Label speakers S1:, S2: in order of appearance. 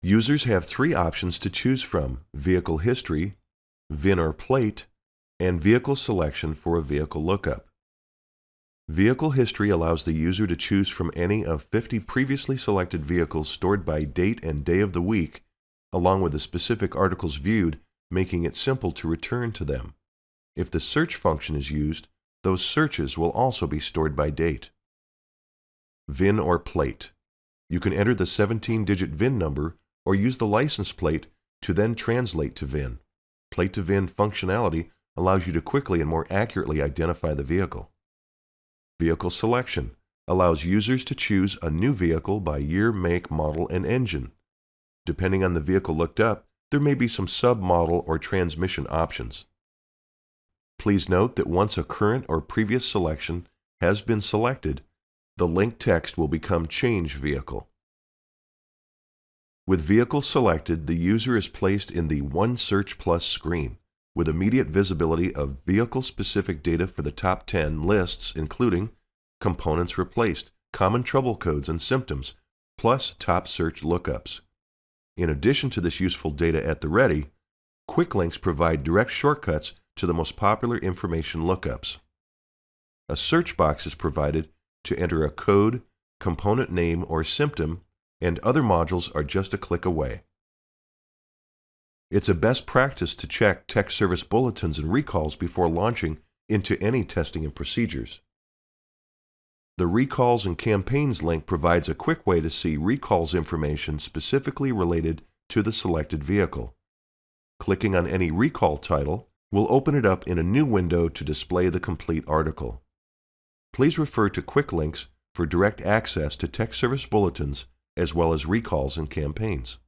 S1: Users have three options to choose from: Vehicle History, VIN or Plate, and Vehicle Selection for a vehicle lookup. Vehicle History allows the user to choose from any of 50 previously selected vehicles stored by date and day of the week, along with the specific articles viewed, making it simple to return to them. If the search function is used, those searches will also be stored by date. VIN or Plate. You can enter the 17-digit VIN number or use the license plate to then translate to VIN. Plate-to-VIN functionality allows you to quickly and more accurately identify the vehicle. Vehicle Selection allows users to choose a new vehicle by year, make, model, and engine. Depending on the vehicle looked up, there may be some sub-model or transmission options. Please note that once a current or previous selection has been selected, the linked text will become Change Vehicle. With vehicle selected, the user is placed in the One Search Plus screen, with immediate visibility of vehicle-specific data for the top 10 lists, including components replaced, common trouble codes and symptoms, plus top search lookups. In addition to this useful data at the ready, quick links provide direct shortcuts to the most popular information lookups. A search box is provided to enter a code, component name, or symptom, and other modules are just a click away. It's a best practice to check tech service bulletins and recalls before launching into any testing and procedures. The Recalls and Campaigns link provides a quick way to see recalls information specifically related to the selected vehicle. Clicking on any recall title will open it up in a new window to display the complete article. Please refer to quick links for direct access to tech service bulletins as well as recalls and campaigns.